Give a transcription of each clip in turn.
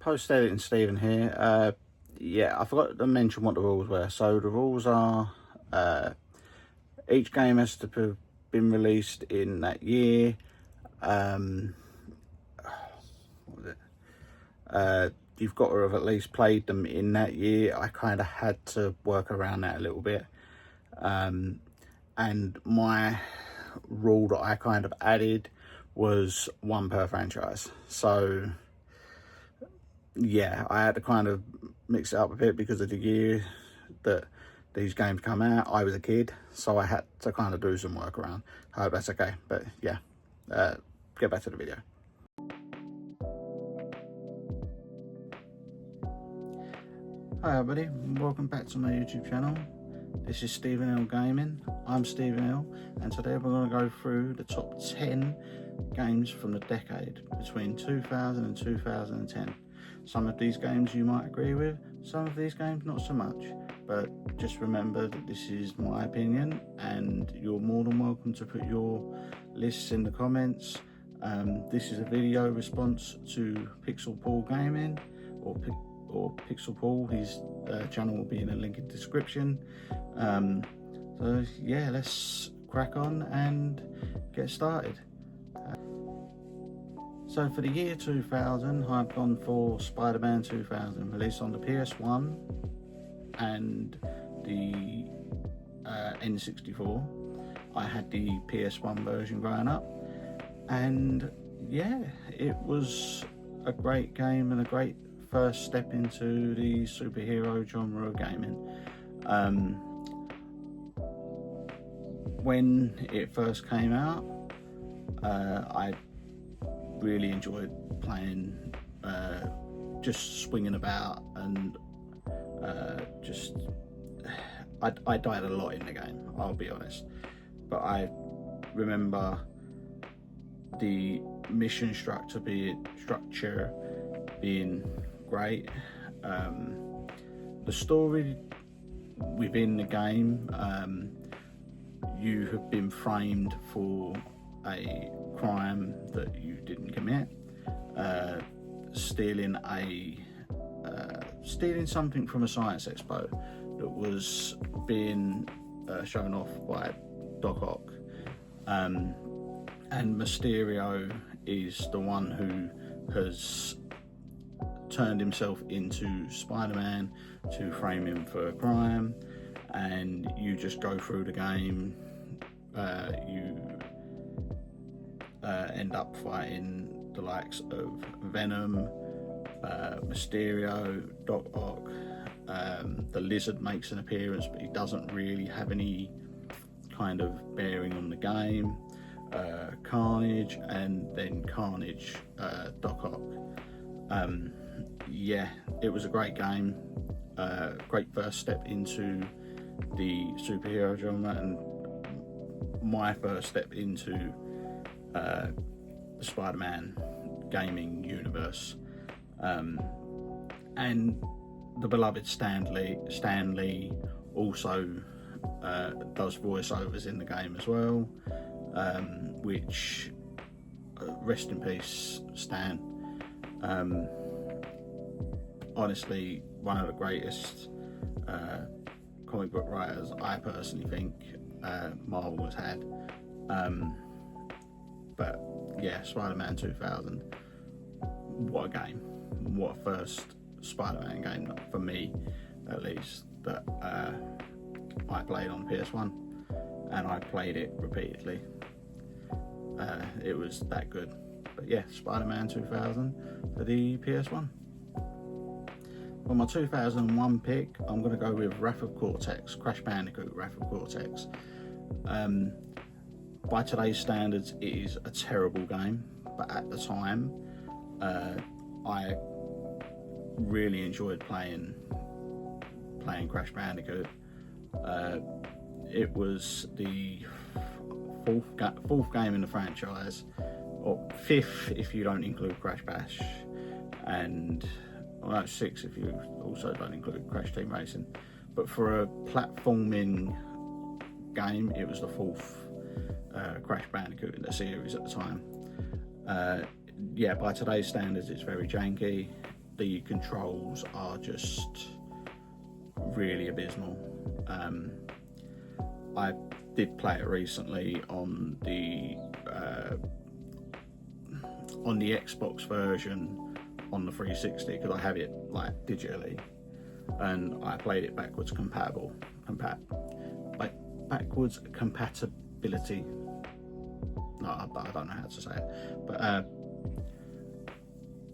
Post editing Stephen here. Yeah, I forgot to mention what the rules were. So the rules are each game has to have been released in that year. What was it? You've got to have at least played them in that year. I kind of had to work around that a little bit. And my rule that I kind of added was one per franchise. So yeah, I had to kind of mix it up a bit because of the year that these games come out. I was a kid, so I had to kind of do some work around. I hope that's okay. But yeah, get back to the video. Hi everybody, welcome back to my YouTube channel. This is Stephen L Gaming. I'm Stephen L, and today we're going to go through the top 10 games from the decade between 2000 and 2010. Some of these games you might agree with, some of these games not so much, but just remember that this is my opinion and you're more than welcome to put your lists in the comments. This is a video response to Pixel Paul Gaming, or Pixel Paul. His channel will be in the link in the description. So yeah, let's crack on and get started. So for the year 2000, I've gone for Spider-Man 2000, released on the PS1 and the N64. I had the PS1 version growing up, and yeah, it was a great game and a great first step into the superhero genre of gaming. When it first came out, I really enjoyed playing, just swinging about, and I died a lot in the game, I'll be honest, but I remember the mission structure being great. The story within the game, you have been framed for a crime that you didn't commit, stealing something from a science expo that was being shown off by Doc Ock, and Mysterio is the one who has turned himself into Spider-Man to frame him for a crime. And you just go through the game, you end up fighting the likes of Venom, Mysterio, Doc Ock. The Lizard makes an appearance, but he doesn't really have any kind of bearing on the game. Carnage, and then Carnage, Doc Ock. Yeah, it was a great game, great first step into the superhero genre, and my first step into the Spider-Man gaming universe. And the beloved Stan Lee also does voiceovers in the game as well, which rest in peace, Stan. Honestly, one of the greatest comic book writers I personally think Marvel has had. But yeah, Spider-Man 2000, what a game, what a first Spider-Man game, for me at least, that I played on PS1, and I played it repeatedly. It was that good. But yeah, Spider-Man 2000 for the PS1. For my 2001 pick, I'm going to go with Wrath of Cortex, Crash Bandicoot Wrath of Cortex. By today's standards, it is a terrible game, but at the time, I really enjoyed playing Crash Bandicoot. It was the fourth game in the franchise, or fifth if you don't include Crash Bash, and well, sixth if you also don't include Crash Team Racing. But for a platforming game, it was the fourth Crash Bandicoot in the series at the time. Yeah, by today's standards, it's very janky. the controls are just really abysmal. I did play it recently on the Xbox version on the 360 because I have it like digitally, and I played it backwards compatibility. No, but I don't know how to say it. But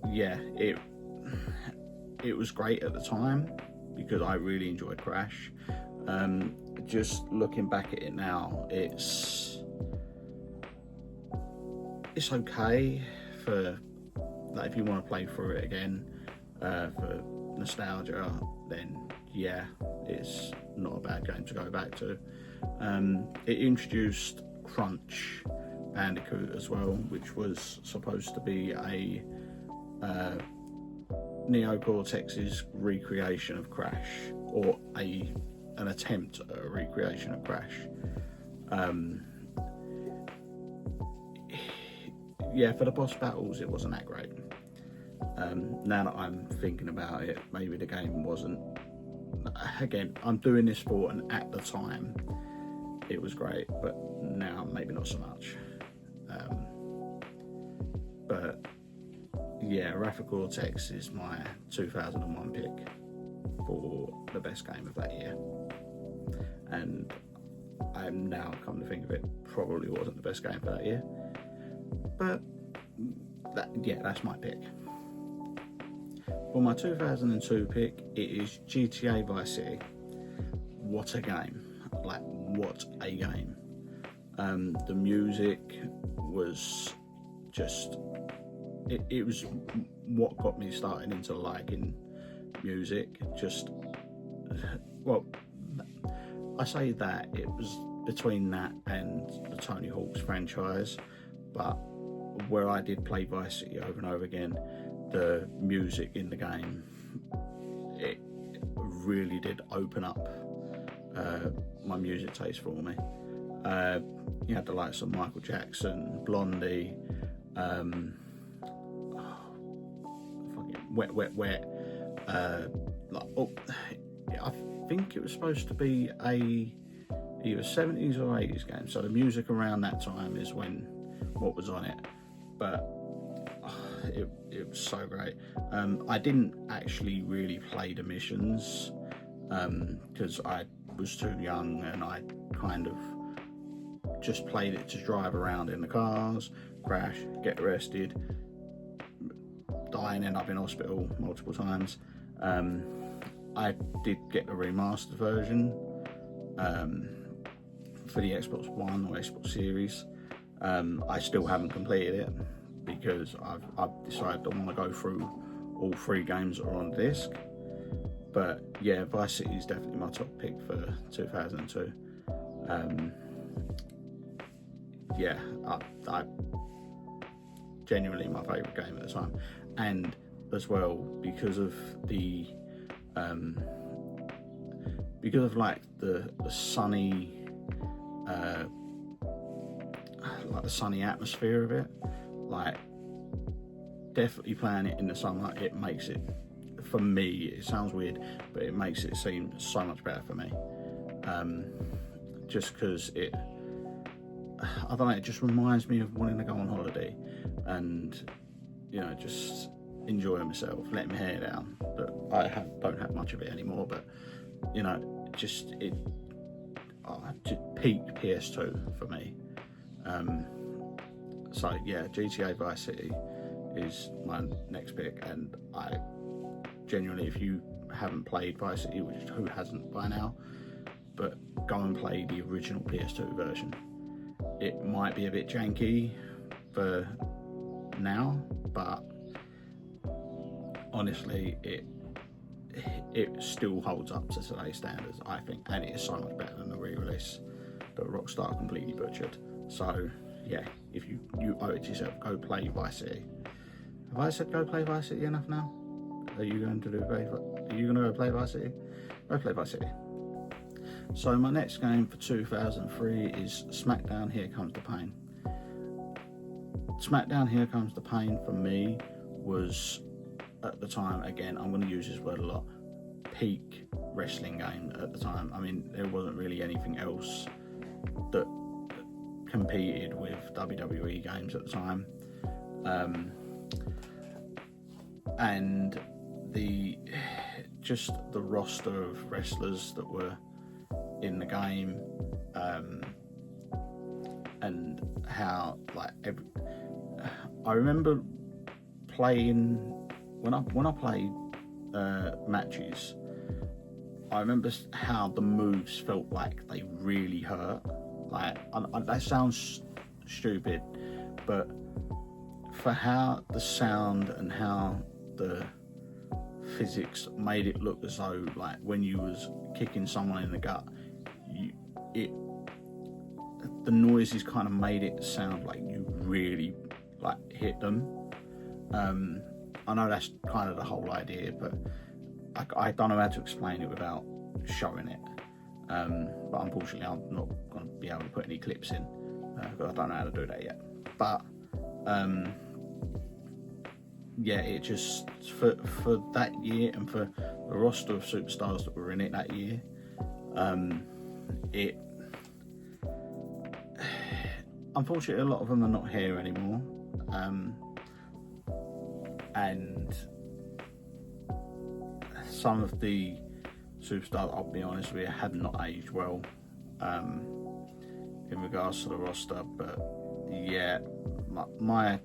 yeah, it was great at the time because I really enjoyed Crash. Just looking back at it now, it's okay for like if you want to play through it again for nostalgia, then yeah, it's not a bad game to go back to. It introduced Crunch Bandicoot as well, which was supposed to be a Neo Cortex's recreation of Crash, or an attempt at a recreation of Crash. Yeah, for the boss battles, it wasn't that great. Now that I'm thinking about it, maybe the game wasn't. Again, I'm doing this for, and at the time, it was great, but now maybe not so much. But yeah, Wrath of Cortex is my 2001 pick for the best game of that year, and I'm now come to think of it, probably wasn't the best game for that year, but that's my pick. For my 2002 pick, it is GTA Vice City. What a game! Like, what a game! The music was just, it was what got me started into liking music. Just, well, I say that it was between that and the Tony Hawk's franchise, but where I did play Vice City over and over again, the music in the game, it really did open up my music taste for me. You had the likes of Michael Jackson, Blondie, Wet Wet Wet. I think it was supposed to be either 70s or 80s game, so the music around that time is when what was on it, but it was so great. I didn't actually really play the missions because I was too young, and I kind of just played it to drive around in the cars, crash, get arrested, die and end up in hospital multiple times. I did get the remastered version for the Xbox One or Xbox Series. I still haven't completed it because I've decided I want to go through all 3 games that are on disc. But yeah, Vice City is definitely my top pick for 2002. Yeah, I genuinely my favourite game at the time, and as well because of the like the sunny like the sunny atmosphere of it. Like, definitely playing it in the summer, it makes it, for me, it sounds weird, but it makes it seem so much better for me. Just because I don't know, it just reminds me of wanting to go on holiday and, you know, just enjoy myself, let my hair down. But I don't have much of it anymore, but, you know, just peak PS2 for me. So yeah, GTA Vice City is my next pick, and I genuinely, if you haven't played Vice City, which who hasn't by now, but go and play the original PS2 version. It might be a bit janky for now, but honestly, it still holds up to today's standards, I think, and it is so much better than the re-release that Rockstar completely butchered. So yeah, if you owe it to yourself, go play Vice City. Have I said go play Vice City enough now? Are you going to go play Vice City? Go play Vice City. So my next game for 2003 is SmackDown Here Comes the Pain. SmackDown Here Comes the Pain for me was at the time, again, I'm going to use this word a lot, peak wrestling game at the time. I mean, there wasn't really anything else that competed with WWE games at the time. And the roster of wrestlers that were in the game, and how I remember playing when I played matches. I remember how the moves felt like they really hurt. Like, that sounds stupid, but for how the sound and how the physics made it look as though, like, when you was kicking someone in the gut, the noises kind of made it sound like you really like hit them. I know that's kind of the whole idea, but I don't know how to explain it without showing it. But unfortunately, I'm not going to be able to put any clips in because I don't know how to do that yet. But yeah, it just for that year and for the roster of superstars that were in it that year, it unfortunately a lot of them are not here anymore, and some of the superstars, I'll be honest with you, have not aged well in regards to the roster. But yeah, my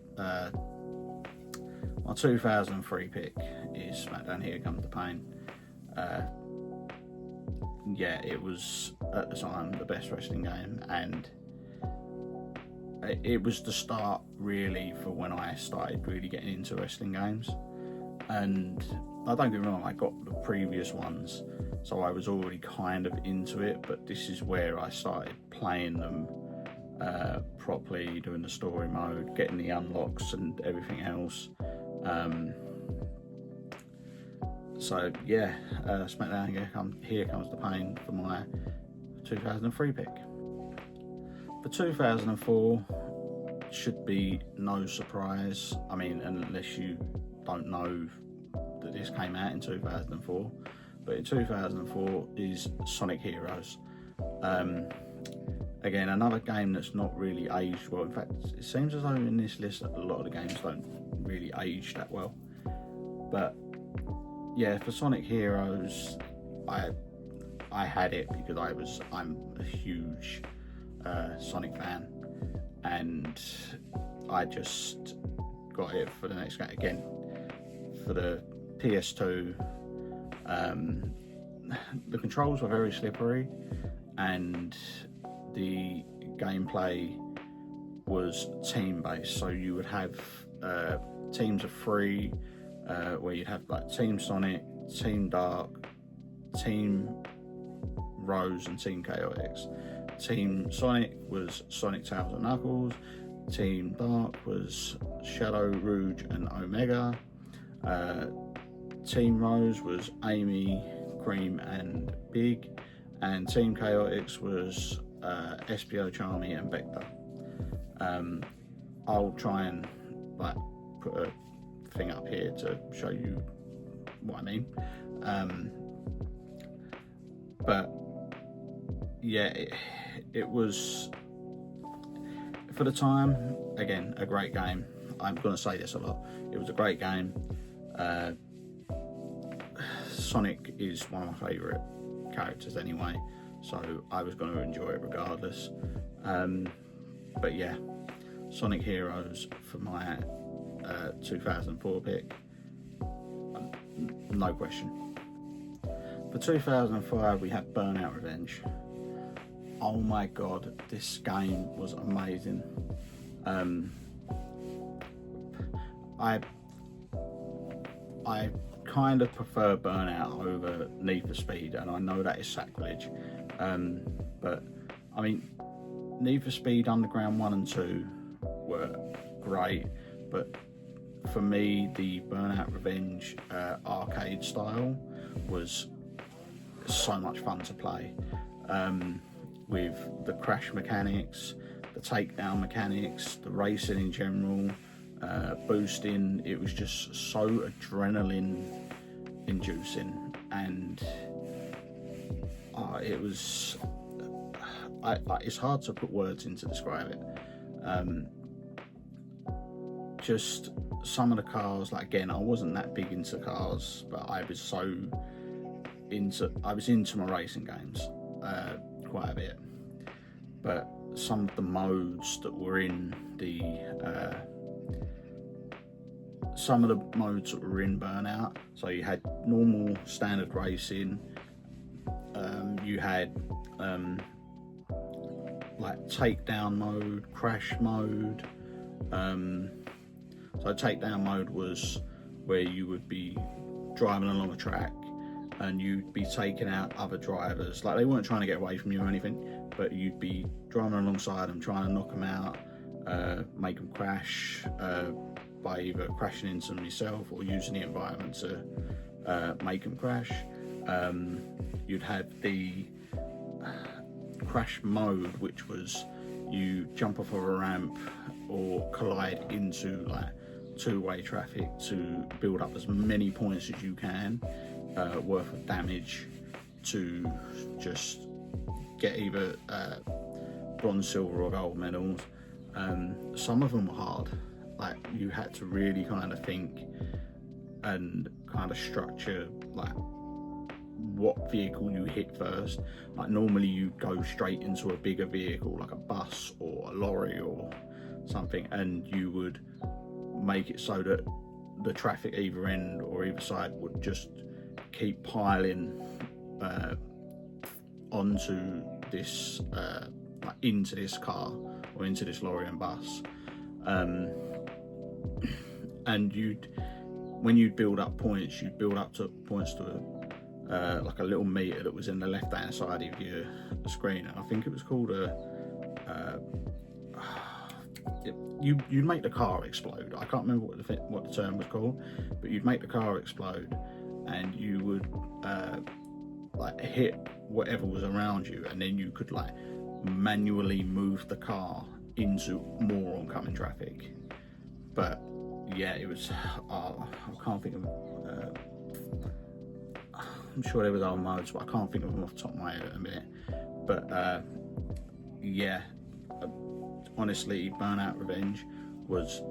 2003 pick is SmackDown Here Comes the Pain. Yeah, it was at the time the best wrestling game, and it was the start really for when I started really getting into wrestling games. And I don't get me wrong, I got the previous ones, so I was already kind of into it, but this is where I started playing them properly, doing the story mode, getting the unlocks and everything else. So yeah, SmackDown Here Comes the Pain for my 2003 pick. For 2004, should be no surprise. I mean, unless you don't know that this came out in 2004, but in 2004 is Sonic Heroes. Again, another game that's not really aged well. In fact, it seems as though in this list a lot of the games don't really age that well. But yeah, for Sonic Heroes, I had it because I'm a huge Sonic fan, and I just got it for the next game. Again, for the PS2, the controls were very slippery, and the gameplay was team based, so you would have teams of 3, where you'd have like Team Sonic, Team Dark, Team Rose and Team Chaotix. Team Sonic was Sonic, Tails and Knuckles. Team Dark was Shadow, Rouge and Omega. Team Rose was Amy, Cream and Big. And Team Chaotix was Espio, Charmy and Vector. I'll try and like put a thing up here to show you what I mean. But yeah, it was, for the time, again, a great game. I'm going to say this a lot. It was a great game. Sonic is one of my favourite characters anyway, so I was going to enjoy it regardless. But yeah, Sonic Heroes for my 2004 pick, no question. For 2005 we have Burnout Revenge. Oh my god, this game was amazing. I kind of prefer Burnout over Need for Speed, and I know that is sacrilege, but I mean, Need for Speed Underground 1 and 2 were great, but for me the Burnout Revenge arcade style was so much fun to play, with the crash mechanics, the takedown mechanics, the racing in general, boosting. It was just so adrenaline inducing, and it was it's hard to put words in to describe it. Just some of the cars, like, again, I wasn't that big into cars, but I was into my racing games quite a bit. But some of the modes that were in Burnout, so you had normal standard racing, you had like takedown mode, crash mode. So takedown mode was where you would be driving along a track and you'd be taking out other drivers. Like, they weren't trying to get away from you or anything, but you'd be driving alongside them, trying to knock them out, make them crash by either crashing into them yourself or using the environment to make them crash. You'd have the crash mode, which was you jump off of a ramp or collide into like two-way traffic to build up as many points as you can worth of damage to just get either bronze, silver or gold medals. Some of them were hard. Like, you had to really kind of think and kind of structure like what vehicle you hit first. Like, normally you go straight into a bigger vehicle like a bus or a lorry or something, and you would make it so that the traffic either end or either side would just keep piling onto this like into this car or into this lorry and bus, and when you'd build up points, you'd build up to points to like a little meter that was in the left hand side of your screen, and I think it was called you'd make the car explode. I can't remember what the term was called, but you'd make the car explode, and you would like hit whatever was around you, and then you could like manually move the car into more oncoming traffic. But yeah, it was I can't think of I'm sure there was other modes, but I can't think of them off the top of my head at a minute. But yeah, honestly, Burnout Revenge was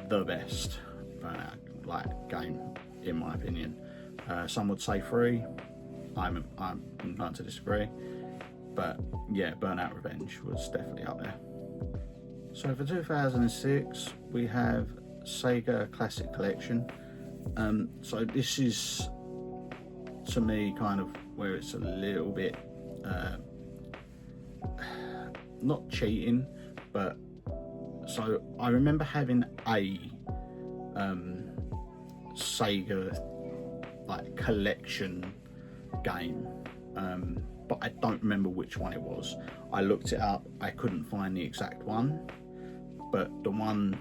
the best Burnout like game in my opinion. Some would say 3. I'm inclined to disagree, but yeah, Burnout Revenge was definitely up there. So for 2006, we have Sega Classic Collection. So this is, to me, kind of where it's a little bit not cheating, but so I remember having a Sega like collection game, but I don't remember which one it was. I looked it up, I couldn't find the exact one, but the one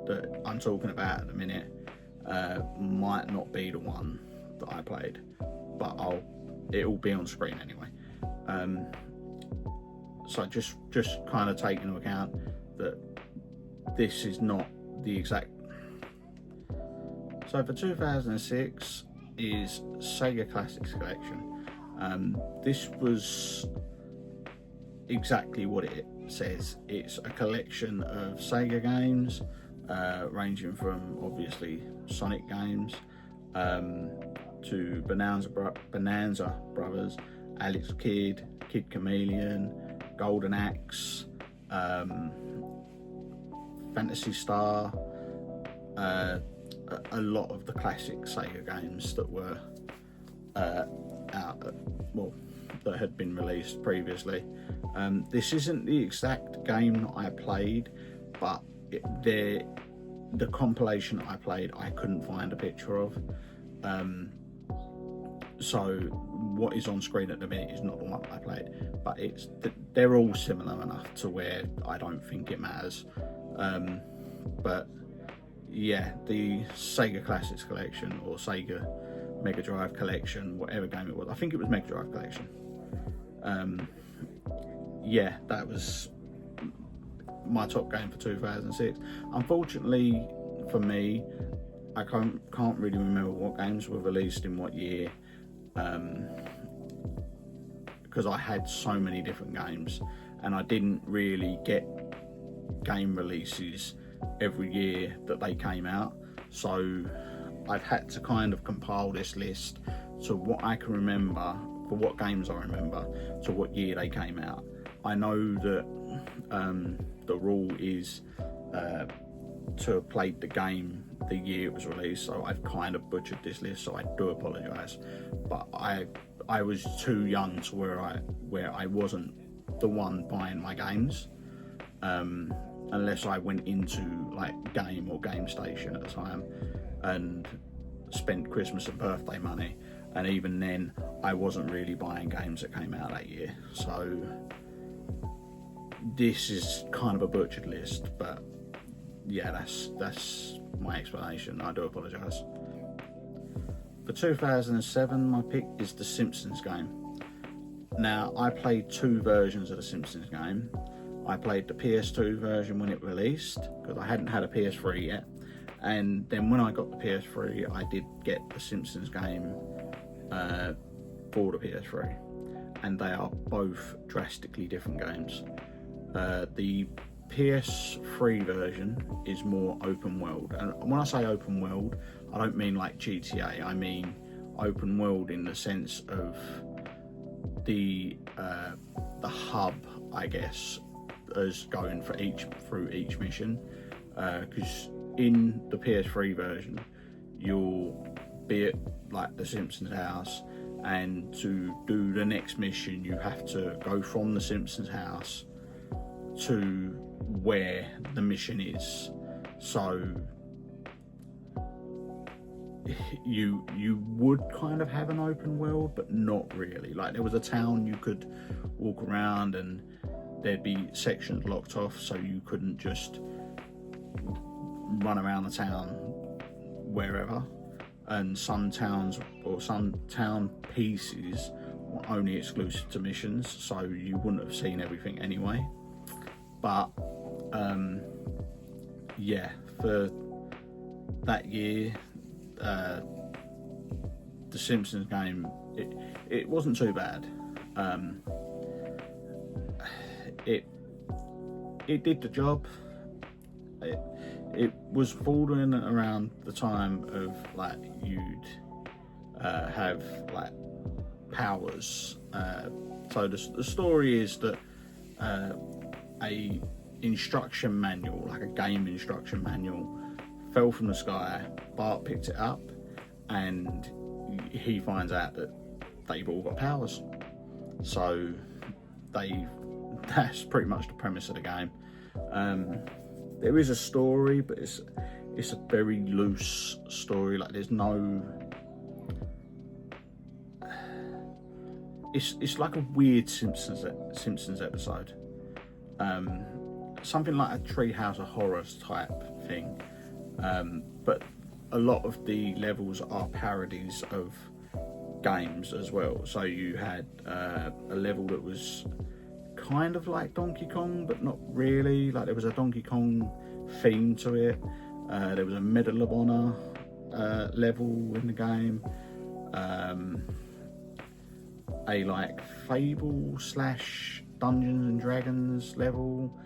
that I'm talking about at the minute might not be the one that I played, but it'll be on screen anyway. So just kind of take into account that this is not the exact. So for 2006 is Sega Classics Collection. This was exactly what it says. It's a collection of Sega games, ranging from obviously Sonic games to Bonanza Brothers, Alex Kidd, Kid Chameleon, Golden Axe, Phantasy Star, a lot of the classic Sega games that were that had been released previously. This isn't the exact game that I played, but the compilation I played, I couldn't find a picture of. So what is on screen at the minute is not the one I played, but they're all similar enough to where I don't think it matters. But yeah, the Sega Classics Collection or Sega Mega Drive Collection, whatever game it was, I think it was Mega Drive Collection. Yeah, that was my top game for 2006. Unfortunately for me, I can't really remember what games were released in what year, because I had so many different games and I didn't really get game releases every year that they came out. So I've had to kind of compile this list to what I can remember, for what games I remember, to what year they came out. I know that the rule is to have played the game the year it was released, so I've kind of butchered this list, so I do apologise. But I was too young to where I wasn't the one buying my games, unless I went into like Game or Game Station at the time and spent Christmas and birthday money, and even then I wasn't really buying games that came out that year. So this is kind of a butchered list, but yeah, that's my explanation. I do apologise. For 2007, my pick is the Simpsons game. Now, I played two versions of the Simpsons game. I played the PS2 version when it released, because I hadn't had a PS3 yet, and then when I got the PS3, I did get the Simpsons game for the PS3, and they are both drastically different games. The PS3 version is more open world, and when I say open world, I don't mean like GTA. I mean open world in the sense of the hub, I guess, as going through each mission. Because in the PS3 version, you'll be at like the Simpsons house, and to do the next mission, you have to go from the Simpsons house to where the mission is. So you would kind of have an open world, but not really. Like, there was a town you could walk around and there'd be sections locked off, so you couldn't just run around the town wherever. And some towns or some town pieces were only exclusive to missions, so you wouldn't have seen everything anyway. But yeah, for that year, the Simpsons game, it wasn't too bad. It did the job. It was falling around the time of like you'd have like powers. So the story is that a instruction manual, like a game instruction manual, fell from the sky. Bart picked it up, and he finds out that they've all got powers. So that's pretty much the premise of the game. There is a story, but it's a very loose story. Like, there's no. It's like a weird Simpsons episode. Something like a Treehouse of Horrors type thing. But a lot of the levels are parodies of games as well. So you had a level that was kind of like Donkey Kong, but not really. Like, there was a Donkey Kong theme to it. There was a Medal of Honor level in the game. A like Fable / Dungeons and Dragons level.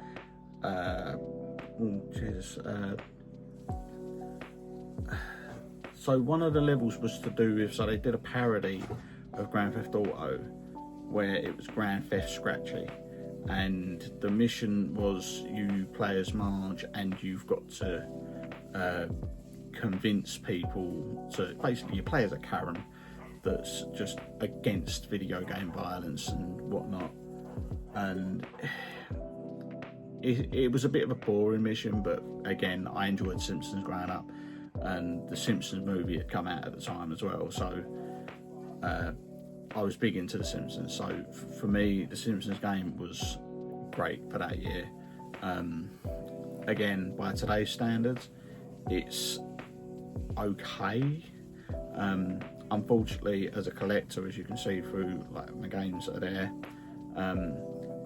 So one of the levels was to do with, so they did a parody of Grand Theft Auto where it was Grand Theft Scratchy, and the mission was you play as Marge, and you've got to convince people to, basically you play as a Karen that's just against video game violence and whatnot. And it was a bit of a boring mission, but again, I enjoyed Simpsons growing up, and the Simpsons movie had come out at the time as well, so I was big into the Simpsons. So for me, the Simpsons game was great for that year. Again, by today's standards, it's okay. Unfortunately, as a collector, as you can see through like my games that are there,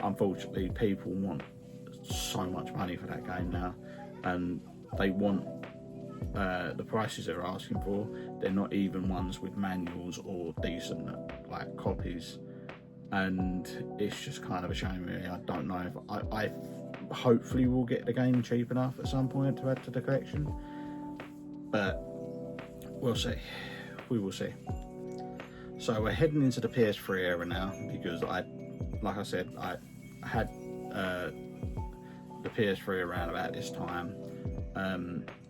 unfortunately people want so much money for that game now, and they want the prices they're asking for, they're not even ones with manuals or decent like copies, and it's just kind of a shame really. I don't know if I hopefully will get the game cheap enough at some point to add to the collection, but we'll see. We will see. So we're heading into the PS3 era now, because like I said, I had the PS3 around about this time.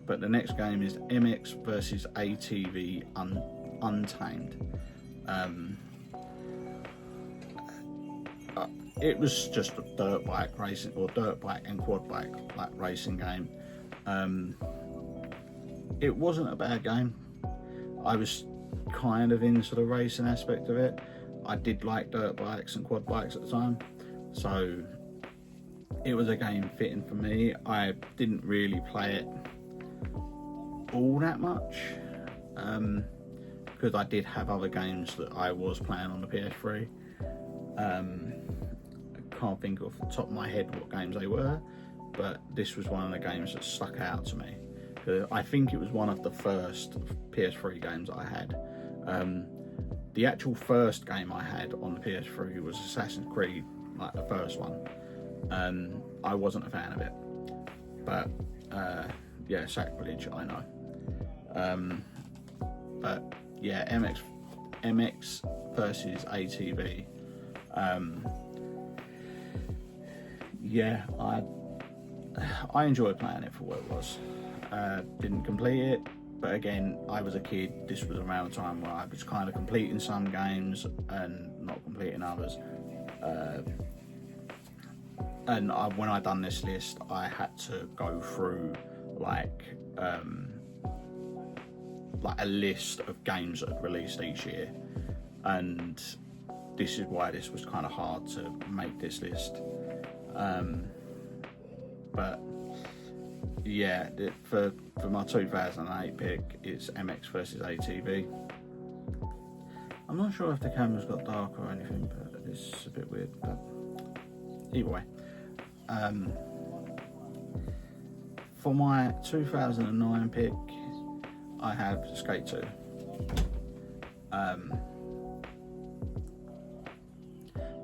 But the next game is MX versus ATV Untamed. It was just a dirt bike racing, or dirt bike and quad bike like racing game. It wasn't a bad game. I was kind of into the racing aspect of it. I did like dirt bikes and quad bikes at the time, so it was a game fitting for me. I didn't really play it all that much, because I did have other games that I was playing on the PS3. I can't think off the top of my head what games they were, but this was one of the games that stuck out to me. I think it was one of the first PS3 games I had. The actual first game I had on the PS3 was Assassin's Creed, like the first one. I wasn't a fan of it, but yeah, sacrilege, I know. But yeah, MX versus ATV. Yeah, I enjoyed playing it for what it was. Didn't complete it, but again, I was a kid. This was around the time where I was kind of completing some games and not completing others. And when I done this list, I had to go through like a list of games that had released each year, and this is why this was kind of hard to make this list. But yeah, for my 2008 pick, it's MX versus ATV. I'm not sure if the camera's got dark or anything, but it's a bit weird. But either way, for my 2009 pick, I have Skate 2.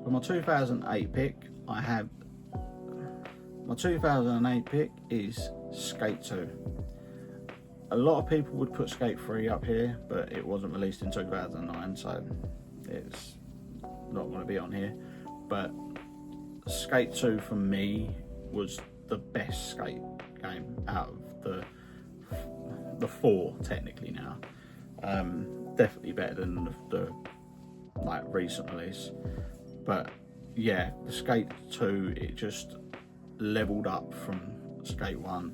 For my 2008 pick, my 2008 pick is Skate 2. A lot of people would put Skate 3 up here, but it wasn't released in 2009, so it's not going to be on here. But Skate 2 for me was the best skate game out of the four technically now. Definitely better than the like recent release. But yeah, the Skate 2, it just leveled up from Skate 1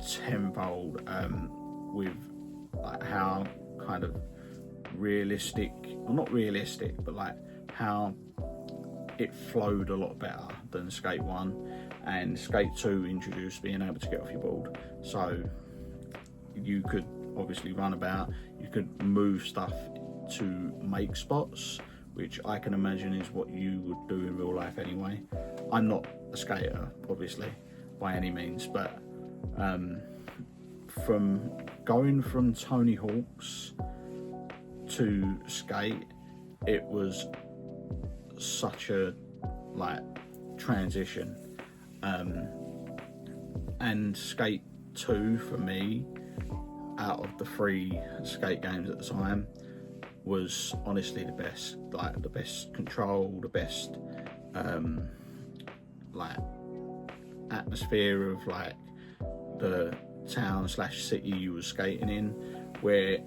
tenfold, with like how kind of realistic, well, not realistic, but like how it flowed a lot better than Skate 1, and Skate 2 introduced being able to get off your board, so you could obviously run about, you could move stuff to make spots, which I can imagine is what you would do in real life anyway. I'm not a skater, obviously, by any means, but from going from Tony Hawk's to Skate, it was such a like transition, and Skate 2 for me, out of the three skate games at the time, was honestly the best. Like the best control, the best like atmosphere of like the town / city you were skating in, where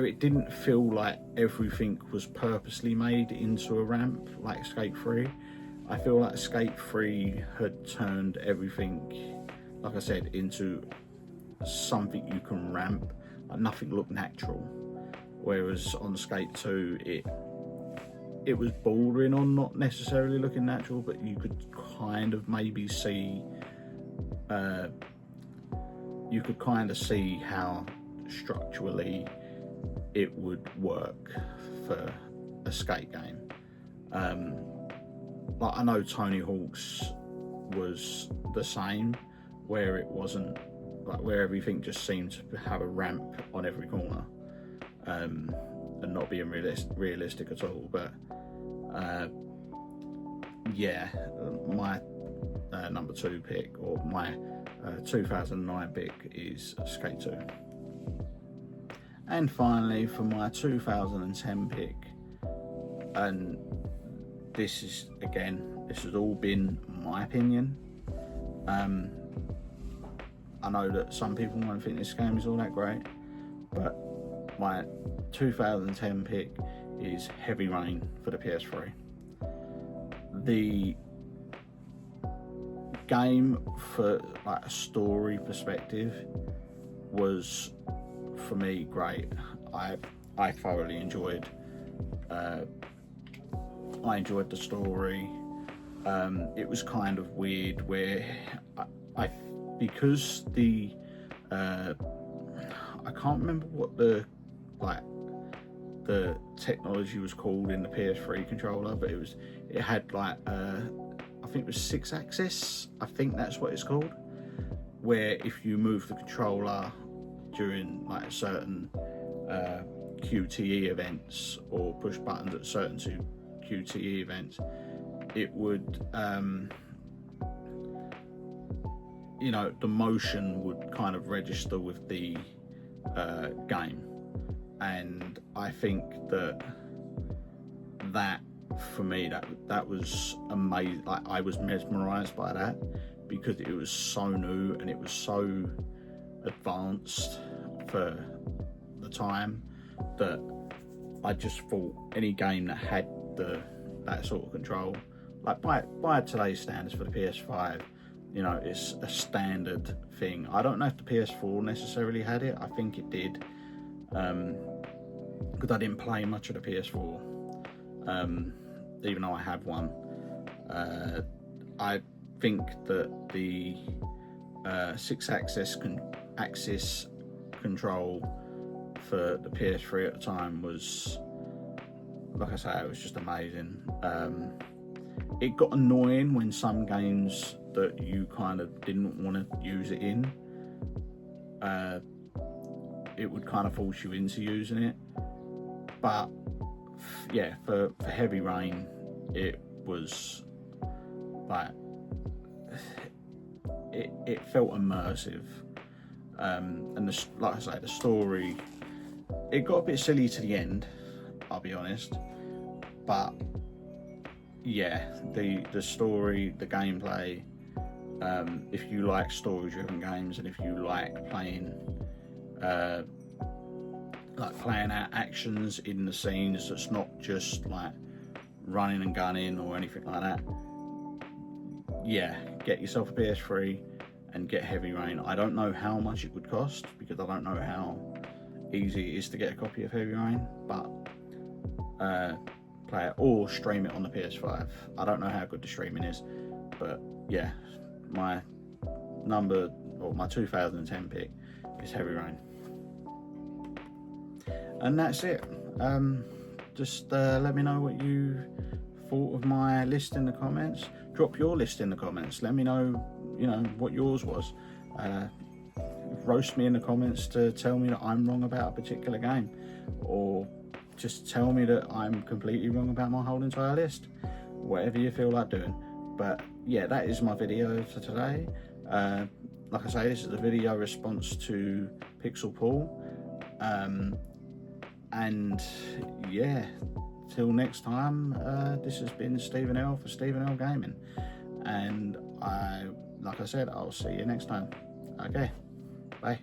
it didn't feel like everything was purposely made into a ramp like Skate 3. I feel like Skate 3 had turned everything, like I said, into something you can ramp. Like nothing looked natural. Whereas on Skate 2, it was bordering on not necessarily looking natural, but you could kind of maybe see, how structurally it would work for a skate game. Like I know Tony Hawk's was the same, where it wasn't like where everything just seemed to have a ramp on every corner, and not being realistic at all. But yeah, my number 2 pick, or my 2009 pick, is Skate 2. And finally, for my 2010 pick, and this has all been my opinion. I know that some people won't think this game is all that great, but my 2010 pick is Heavy Rain for the PS3. The game, for like a story perspective, was for me great. I thoroughly enjoyed. I enjoyed the story. It was kind of weird where because the I can't remember what the technology was called in the PS3 controller, but it had like I think it was 6-axis. I think that's what it's called. Where if you move the controller during like certain QTE events, or push buttons at certain QTE events, it would you know, the motion would kind of register with the game. And I think that for me, that was amazing. Like, I was mesmerized by that, because it was so new and it was so advanced for the time, that I just thought any game that had that sort of control, like by today's standards for the PS5, you know, it's a standard thing. I don't know if the PS4 necessarily had it. I think it did, because I didn't play much of the PS4, even though I have one. I think that the 6-axis axis control for the PS3 at the time was, like I say, it was just amazing. It got annoying when some games that you kind of didn't want to use it in, it would kind of force you into using it. But yeah, for Heavy Rain, it was like, it felt immersive, and like I say, the story, it got a bit silly to the end, I'll be honest, but yeah, the story, the gameplay, if you like story-driven games, and if you like playing out actions in the scenes, that's not just like running and gunning or anything like that, yeah, get yourself a PS3 and get Heavy Rain. I don't know how much it would cost, because I don't know how easy it is to get a copy of Heavy Rain, but play it, or stream it on the PS5. I don't know how good the streaming is, but yeah, my 2010 pick is Heavy Rain. And that's it. Just let me know what you thought of my list in the comments. Drop your list in the comments. Let me know, you know, what yours was. Roast me in the comments to tell me that I'm wrong about a particular game, or just tell me that I'm completely wrong about my whole entire list. Whatever you feel like doing. But yeah, that is my video for today. Like I say, this is a video response to Pixel Paul. And yeah, till next time, this has been Stephen L for Stephen L Gaming, and like I said, I'll see you next time. Okay, bye.